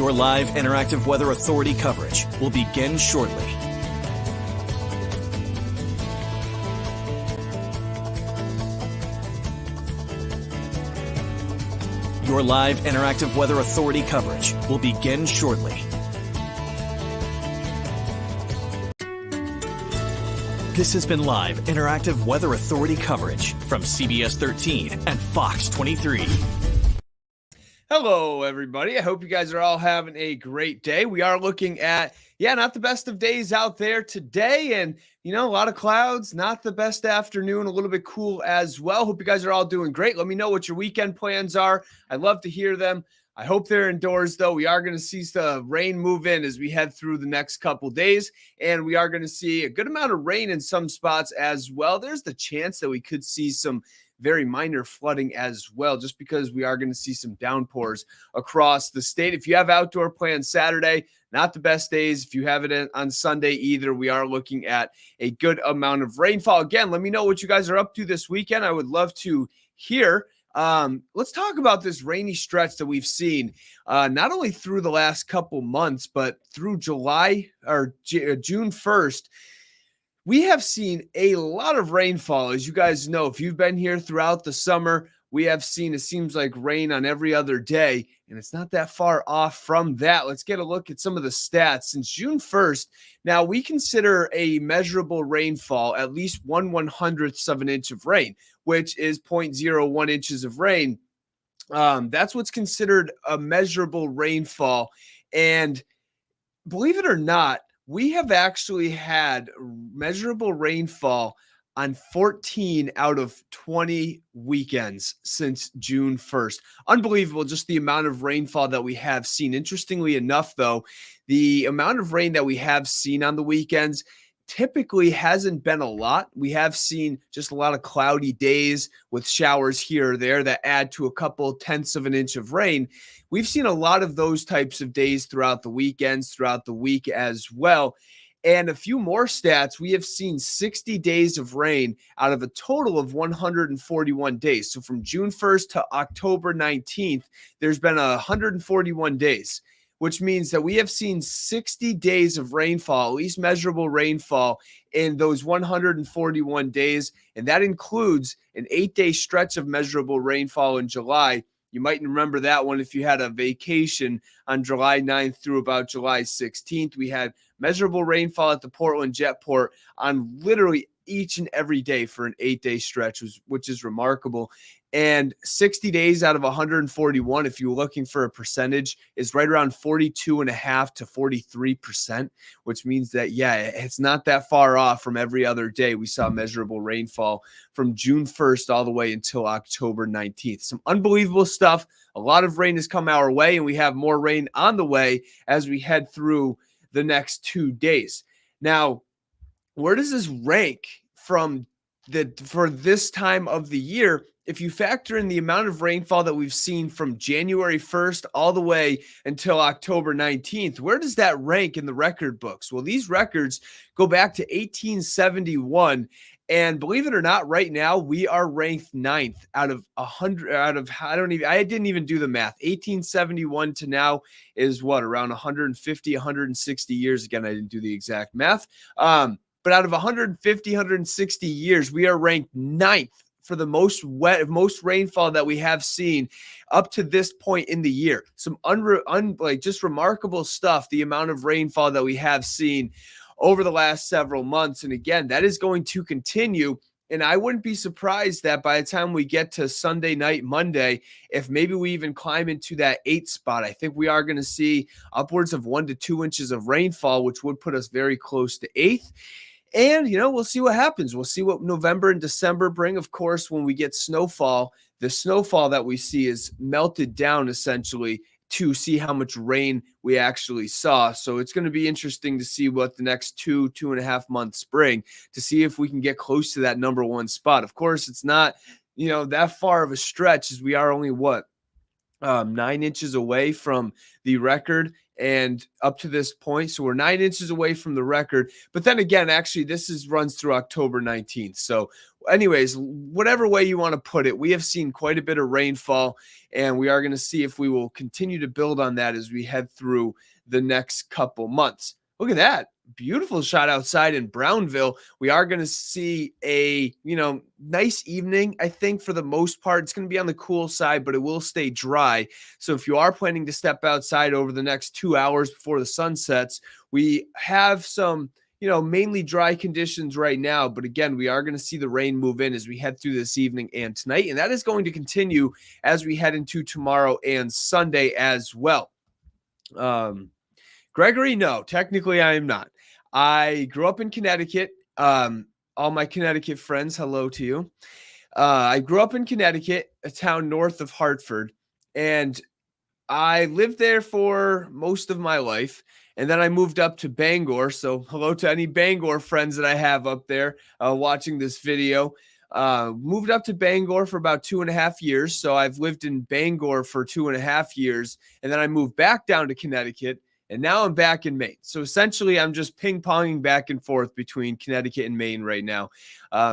Your live interactive Weather Authority coverage will begin shortly. Your live interactive Weather Authority coverage will begin shortly. This has been live interactive Weather Authority coverage from CBS 13 and Fox 23. Hello, everybody. I hope you guys are all having a great day. We are looking at, not the best of days out there today. And, a lot of clouds, not the best afternoon, a little bit cool as well. Hope you guys are all doing great. Let me know what your weekend plans are. I'd love to hear them. I hope they're indoors, though. We are going to see the rain move in as we head through the next couple days, and we are going to see a good amount of rain in some spots as well. There's the chance that we could see some very minor flooding as well, just because we are going to see some downpours across the state. If you have outdoor plans Saturday, not the best days. If you have it on Sunday either, we are looking at a good amount of rainfall. Again, let me know what you guys are up to this weekend. I would love to hear. Let's talk about this rainy stretch that we've seen, not only through the last couple months, but through July or June 1st. We have seen a lot of rainfall. As you guys know, if you've been here throughout the summer, we have seen, it seems like, rain on every other day, and it's not that far off from that. Let's get a look at some of the stats. Since June 1st, now we consider a measurable rainfall at least 1/100th of an inch of rain, which is 0.01 inches of rain. That's what's considered a measurable rainfall. And believe it or not, we have actually had measurable rainfall on 14 out of 20 weekends since June 1st. Unbelievable, just the amount of rainfall that we have seen. Interestingly enough, though, the amount of rain that we have seen on the weekends typically hasn't been a lot. We have seen just a lot of cloudy days with showers here or there that add to a couple tenths of an inch of rain. We've seen a lot of those types of days throughout the weekends, throughout the week as well. And a few more stats, we have seen 60 days of rain out of a total of 141 days. So from June 1st to October 19th, there's been 141 days, which means that we have seen 60 days of rainfall, at least measurable rainfall, in those 141 days. And that includes an 8-day stretch of measurable rainfall in July. You might remember that one if you had a vacation on July 9th through about July 16th. We had measurable rainfall at the Portland Jetport on literally each and every day for an 8-day stretch, which is remarkable. And 60 days out of 141, if you're looking for a percentage, is right around 42.5 to 43%, which means that, it's not that far off from every other day. We saw measurable rainfall from June 1st all the way until October 19th. Some unbelievable stuff. A lot of rain has come our way, and we have more rain on the way as we head through the next 2 days. Now, where does this rank for this time of the year? If you factor in the amount of rainfall that we've seen from January 1st all the way until October 19th, where does that rank in the record books? Well, these records go back to 1871. And believe it or not, right now we are ranked 9th out of 100. I didn't even do the math. 1871 to now is around 150, 160 years. Again, I didn't do the exact math. But out of 150, 160 years, we are ranked 9th for the most rainfall that we have seen up to this point in the year. Some just remarkable stuff, the amount of rainfall that we have seen over the last several months. And again, that is going to continue. And I wouldn't be surprised that by the time we get to Sunday night, Monday, if maybe we even climb into that 8th spot, I think we are going to see upwards of 1 to 2 inches of rainfall, which would put us very close to 8th. And, we'll see what happens. We'll see what November and December bring. Of course, when we get snowfall, the snowfall that we see is melted down essentially to see how much rain we actually saw. So it's going to be interesting to see what the next 2.5 months bring, to see if we can get close to that number 1 spot. Of course, it's not, that far of a stretch, as we are only 9 inches away from the record and up to this point. So we're 9 inches away from the record. But then again, actually, runs through October 19th. So anyways, whatever way you want to put it, we have seen quite a bit of rainfall, and we are going to see if we will continue to build on that as we head through the next couple months. Look at that. Beautiful shot outside in Brownville. We are going to see a, nice evening. I think for the most part, it's going to be on the cool side, but it will stay dry. So if you are planning to step outside over the next 2 hours before the sun sets, we have some, mainly dry conditions right now. But again, we are going to see the rain move in as we head through this evening and tonight. And that is going to continue as we head into tomorrow and Sunday as well. Gregory, no, technically I am not. I grew up in Connecticut. All my Connecticut friends, hello to you. I grew up in Connecticut, a town north of Hartford, and I lived there for most of my life. And then I moved up to Bangor. So hello to any Bangor friends that I have up there watching this video. Moved up to Bangor for about 2.5 years. So I've lived in Bangor for 2.5 years. And then I moved back down to Connecticut. And now I'm back in Maine. So essentially, I'm just ping-ponging back and forth between Connecticut and Maine right now.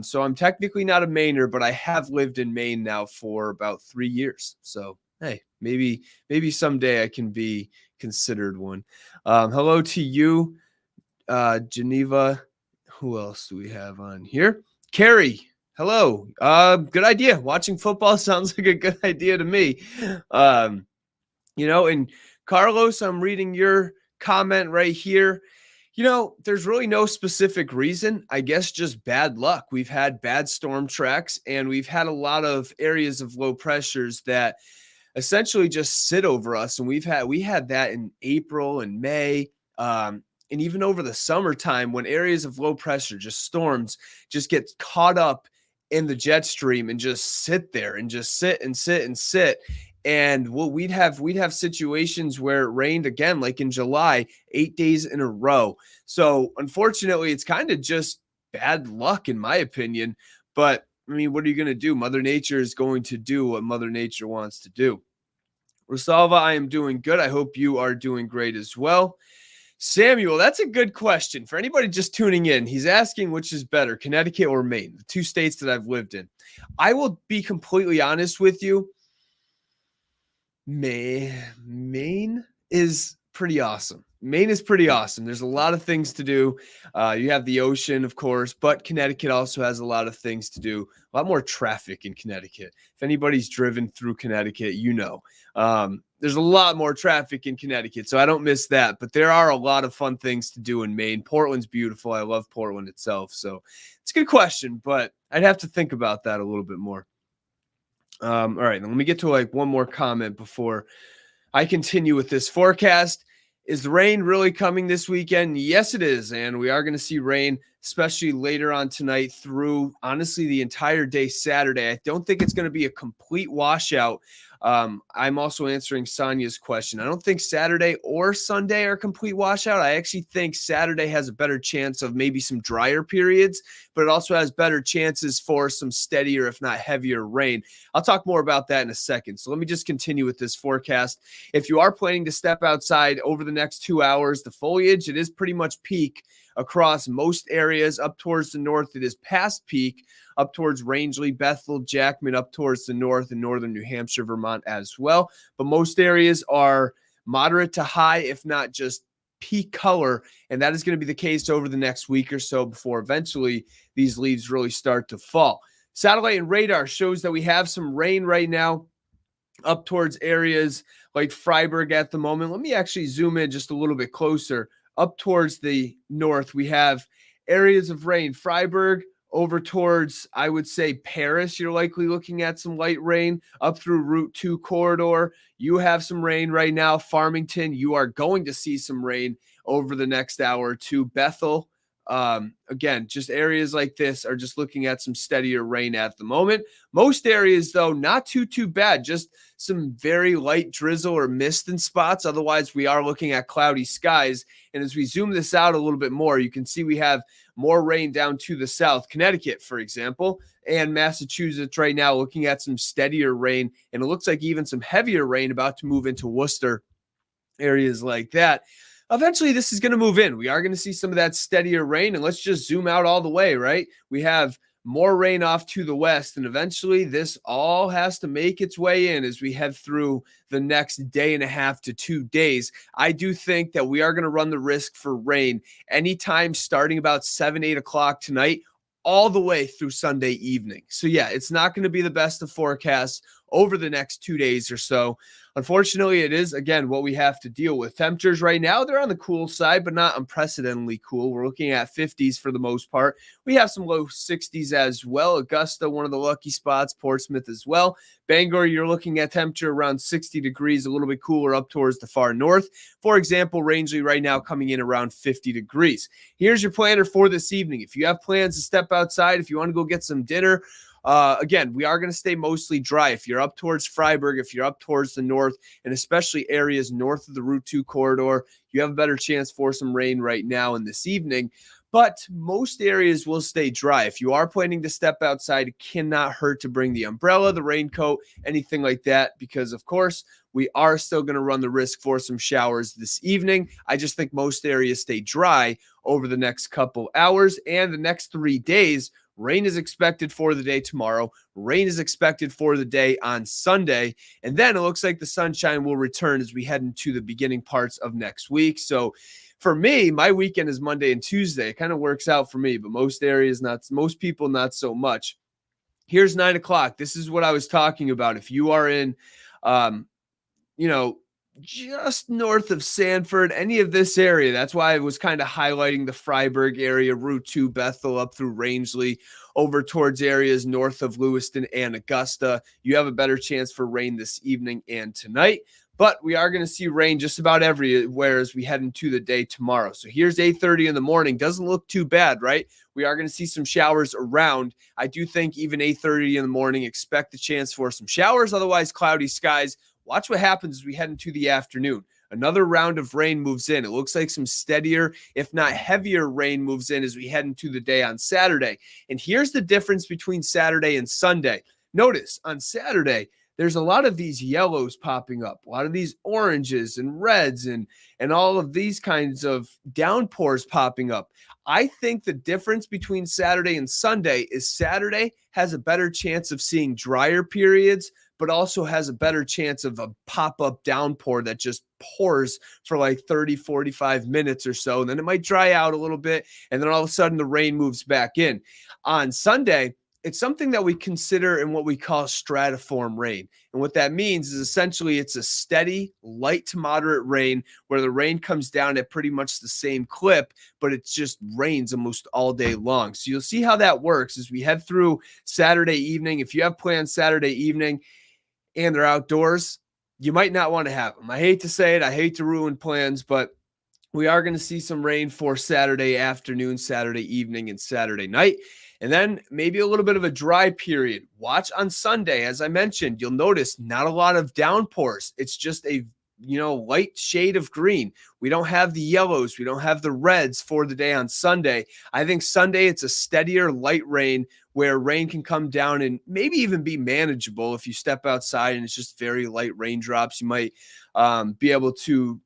So I'm technically not a Mainer, but I have lived in Maine now for about 3 years. So, hey, maybe someday I can be considered one. Hello to you, Geneva. Who else do we have on here? Carrie, hello. Good idea. Watching football sounds like a good idea to me. And Carlos, I'm reading your comment right here. There's really no specific reason. I guess just bad luck. We've had bad storm tracks, and we've had a lot of areas of low pressures that essentially just sit over us. And we had that in April and May, and even over the summertime when areas of low pressure, just storms, just get caught up in the jet stream and just sit there and just sit and sit and sit. And we'd have situations where it rained again, like in July, 8 days in a row. So unfortunately, it's kind of just bad luck, in my opinion. But I mean, what are you going to do? Mother Nature is going to do what Mother Nature wants to do. Rosalva, I am doing good. I hope you are doing great as well. Samuel, that's a good question. For anybody just tuning in, he's asking which is better, Connecticut or Maine, the two states that I've lived in. I will be completely honest with you. Maine is pretty awesome. Maine is pretty awesome. There's a lot of things to do. You have the ocean, of course, but Connecticut also has a lot of things to do. A lot more traffic in Connecticut. If anybody's driven through Connecticut, there's a lot more traffic in Connecticut, so I don't miss that. But there are a lot of fun things to do in Maine. Portland's beautiful. I love Portland itself. So it's a good question, but I'd have to think about that a little bit more. All right, let me get to one more comment before I continue with this forecast. Is the rain really coming this weekend? Yes, it is. And we are going to see rain, especially later on tonight through, honestly, the entire day Saturday. I don't think it's going to be a complete washout. I'm also answering Sonia's question. I don't think Saturday or Sunday are complete washout. I actually think Saturday has a better chance of maybe some drier periods, but it also has better chances for some steadier, if not heavier rain. I'll talk more about that in a second. So let me just continue with this forecast. If you are planning to step outside over the next 2 hours, the foliage, it is pretty much peak across most areas. Up towards the north, it is past peak. Up towards Rangeley, Bethel, Jackman, up towards the north and northern New Hampshire, Vermont as well. But most areas are moderate to high, if not just peak color. And that is going to be the case over the next week or so before eventually these leaves really start to fall. Satellite and radar shows that we have some rain right now up towards areas like Freiburg at the moment. Let me actually zoom in just a little bit closer. Up towards the north, we have areas of rain. Freiburg, over towards, I would say, Paris, you're likely looking at some light rain. Up through Route 2 corridor, you have some rain right now. Farmington, you are going to see some rain over the next hour or two. Bethel, again, just areas like this are just looking at some steadier rain at the moment. Most areas, though, not too bad. Just some very light drizzle or mist in spots. Otherwise, we are looking at cloudy skies. And as we zoom this out a little bit more, you can see we have more rain down to the south. Connecticut, for example, and Massachusetts right now looking at some steadier rain, and it looks like even some heavier rain about to move into Worcester, areas like that. Eventually, this is going to move in. We are going to see some of that steadier rain, and let's just zoom out all the way, right? We have more rain off to the west, and eventually this all has to make its way in as we head through the next day and a half to 2 days. I do think that we are going to run the risk for rain anytime starting about 7, 8 o'clock tonight, all the way through Sunday evening. So yeah, it's not going to be the best of forecasts over the next 2 days or so. Unfortunately, it is, again, what we have to deal with. Temperatures right now, they're on the cool side, but not unprecedentedly cool. We're looking at 50s for the most part. We have some low 60s as well. Augusta, one of the lucky spots. Portsmouth as well. Bangor, you're looking at temperature around 60 degrees, a little bit cooler up towards the far north. For example, Rangeley right now coming in around 50 degrees. Here's your planner for this evening. If you have plans to step outside, if you want to go get some dinner, again, we are going to stay mostly dry. If you're up towards Freiburg, if you're up towards the north, and especially areas north of the Route 2 corridor, you have a better chance for some rain right now and this evening. But most areas will stay dry. If you are planning to step outside, it cannot hurt to bring the umbrella, the raincoat, anything like that, because, of course, we are still going to run the risk for some showers this evening. I just think most areas stay dry over the next couple hours, and the next 3 days. Rain is expected for the day tomorrow. Rain is expected for the day on Sunday. And then it looks like the sunshine will return as we head into the beginning parts of next week. So for me, my weekend is Monday and Tuesday. It kind of works out for me, but most areas, most people, not so much. Here's 9 o'clock. This is what I was talking about. If you are in, just north of Sanford, any of this area. That's why I was kind of highlighting the Freiburg area, Route 2, Bethel, up through Rangeley, over towards areas north of Lewiston and Augusta. You have a better chance for rain this evening and tonight. But we are going to see rain just about everywhere as we head into the day tomorrow. So here's 8:30 in the morning. Doesn't look too bad, right? We are going to see some showers around. I do think even 8:30 in the morning, expect the chance for some showers. Otherwise, cloudy skies. Watch what happens as we head into the afternoon. Another round of rain moves in. It looks like some steadier, if not heavier rain moves in as we head into the day on Saturday. And here's the difference between Saturday and Sunday. Notice on Saturday, there's a lot of these yellows popping up, a lot of these oranges and reds and all of these kinds of downpours popping up. I think the difference between Saturday and Sunday is Saturday has a better chance of seeing drier periods, but also has a better chance of a pop-up downpour that just pours for like 30, 45 minutes or so. And then it might dry out a little bit, and then all of a sudden the rain moves back in. On Sunday, it's something that we consider in what we call stratiform rain. And what that means is essentially it's a steady, light to moderate rain where the rain comes down at pretty much the same clip, but it just rains almost all day long. So you'll see how that works as we head through Saturday evening. If you have plans Saturday evening and they're outdoors, you might not want to have them. I hate to say it. I hate to ruin plans, but we are going to see some rain for Saturday afternoon, Saturday evening, and Saturday night. And then maybe a little bit of a dry period. Watch on Sunday. As I mentioned, you'll notice not a lot of downpours. It's just a light shade of green. We don't have the yellows. We don't have the reds for the day on Sunday. I think Sunday it's a steadier light rain where rain can come down and maybe even be manageable if you step outside and it's just very light raindrops. You might be able to,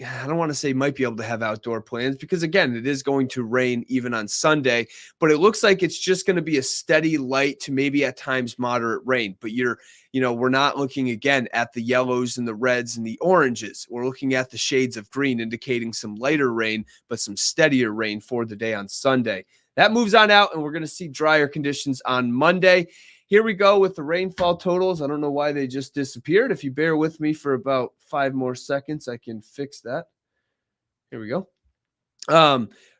I don't want to say might be able to have outdoor plans because, again, it is going to rain even on Sunday, but it looks like it's just going to be a steady light to maybe at times moderate rain. But we're not looking again at the yellows and the reds and the oranges. We're looking at the shades of green indicating some lighter rain, but some steadier rain for the day on Sunday. That moves on out, and we're going to see drier conditions on Monday. Here we go with the rainfall totals. I don't know why they just disappeared. If you bear with me for about 5 more seconds, I can fix that. Here we go.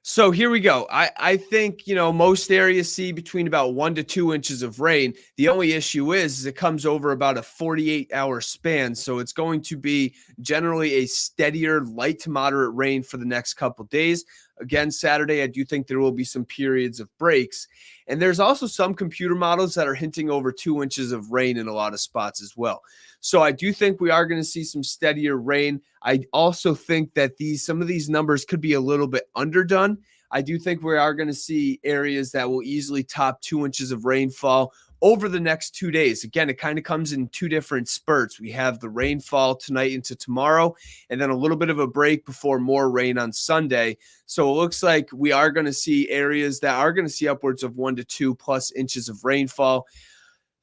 So here we go. I think, most areas see between about 1 to 2 inches of rain. The only issue is it comes over about a 48-hour span. So it's going to be generally a steadier, light to moderate rain for the next couple days. Again, Saturday, I do think there will be some periods of breaks. And there's also some computer models that are hinting over 2 inches of rain in a lot of spots as well. So I do think we are going to see some steadier rain. I also think that some of these numbers could be a little bit underdone. I do think we are going to see areas that will easily top 2 inches of rainfall over the next 2 days. Again, it kind of comes in two different spurts. We have the rainfall tonight into tomorrow, and then a little bit of a break before more rain on Sunday. So it looks like we are going to see areas that are going to see upwards of 1 to 2 plus inches of rainfall.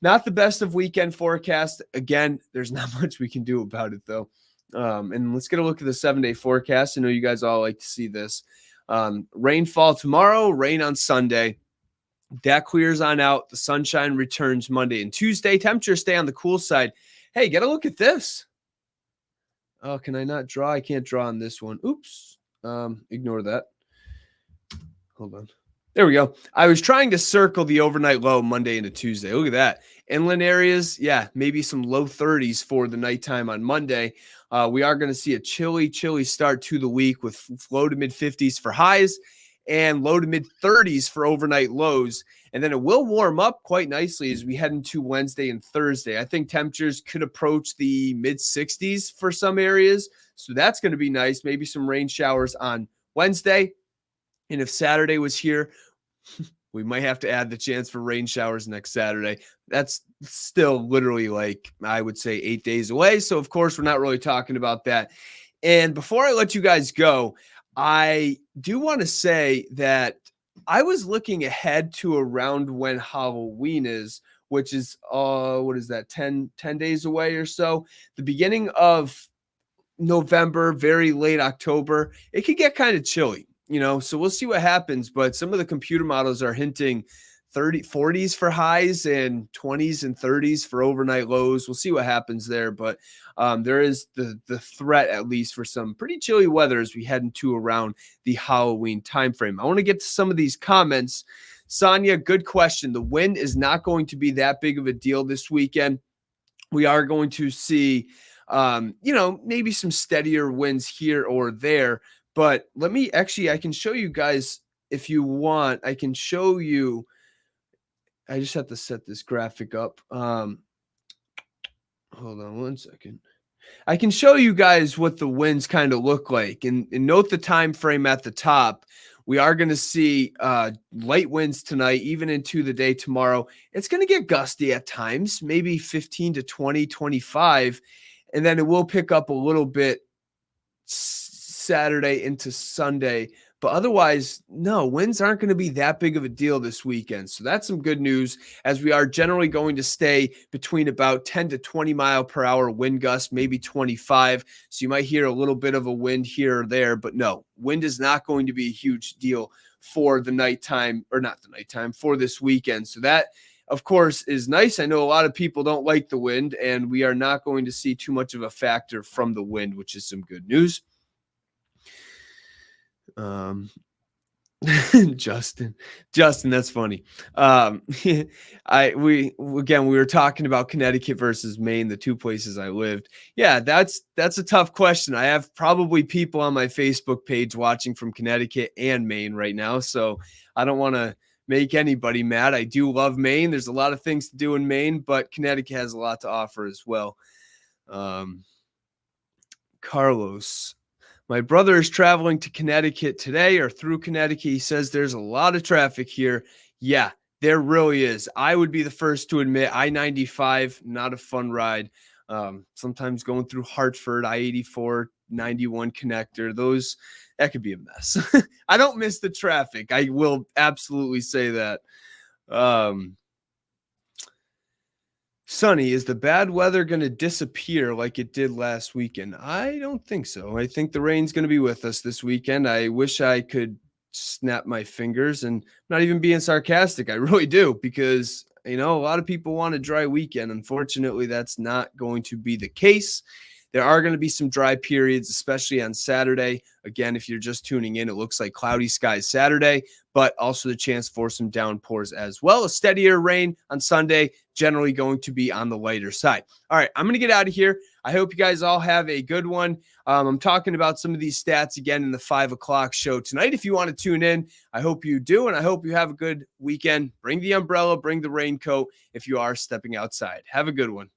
Not the best of weekend forecast. Again, there's not much we can do about it, though. And let's get a look at the 7-day forecast. I know you guys all like to see this. Rainfall tomorrow, rain on Sunday. That clears on out. The sunshine returns Monday and Tuesday. Temperatures stay on the cool side. Hey, get a look at this. Oh, can I not draw? I can't draw on this one. Oops. Ignore that. Hold on. There we go. I was trying to circle the overnight low Monday into Tuesday. Look at that. Inland areas, yeah, maybe some low 30s for the nighttime on Monday. We are going to see a chilly start to the week with low to mid 50s for highs and low to mid 30s for overnight lows. And then it will warm up quite nicely as we head into Wednesday and Thursday. I think temperatures could approach the mid 60s for some areas. So that's going to be nice. Maybe some rain showers on Wednesday. And if Saturday was here, we might have to add the chance for rain showers next Saturday. That's still literally like, I would say 8 days away. So of course, we're not really talking about that. And before I let you guys go, I do want to say that I was looking ahead to around when Halloween is, which is, what is that, 10 days away or so. The beginning of November, very late October, it could get kind of chilly. So we'll see what happens. But some of the computer models are hinting 40s for highs and 20s and 30s for overnight lows. We'll see what happens there. But there is the threat, at least, for some pretty chilly weather as we head into around the Halloween timeframe. I want to get to some of these comments. Sonia, good question. The wind is not going to be that big of a deal this weekend. We are going to see, maybe some steadier winds here or there. But I can show you guys if you want. I can show you. I just have to set this graphic up. Hold on one second. I can show you guys what the winds kind of look like. And note the time frame at the top. We are going to see light winds tonight, even into the day tomorrow. It's going to get gusty at times, maybe 15 to 20, 25. And then it will pick up a little bit Saturday into Sunday, but otherwise, no, winds aren't going to be that big of a deal this weekend. So that's some good news, as we are generally going to stay between about 10 to 20 mile per hour wind gusts, maybe 25. So you might hear a little bit of a wind here or there, but no, wind is not going to be a huge deal for the nighttime, or not the nighttime, for this weekend. So that, of course, is nice. I know a lot of people don't like the wind, and we are not going to see too much of a factor from the wind, which is some good news. Justin, that's funny. We were talking about Connecticut versus Maine, the two places I lived. Yeah, that's a tough question. I have probably people on my Facebook page watching from Connecticut and Maine right now, so I don't want to make anybody mad. I do love Maine. There's a lot of things to do in Maine, but Connecticut has a lot to offer as well. Carlos, my brother is traveling to Connecticut today, or through Connecticut. He says there's a lot of traffic here. Yeah, there really is. I would be the first to admit I-95, not a fun ride. Sometimes going through Hartford, I-84, 91 connector, that could be a mess. I don't miss the traffic. I will absolutely say that. Sunny, is the bad weather going to disappear like it did last weekend? I don't think so. I think the rain's going to be with us this weekend. I wish I could snap my fingers, and not even being sarcastic. I really do, because, a lot of people want a dry weekend. Unfortunately, that's not going to be the case. There are going to be some dry periods, especially on Saturday. Again, if you're just tuning in, it looks like cloudy skies Saturday, but also the chance for some downpours as well. A steadier rain on Sunday, generally going to be on the lighter side. All right, I'm going to get out of here. I hope you guys all have a good one. I'm talking about some of these stats again in the 5 o'clock show tonight. If you want to tune in, I hope you do, and I hope you have a good weekend. Bring the umbrella, bring the raincoat if you are stepping outside. Have a good one.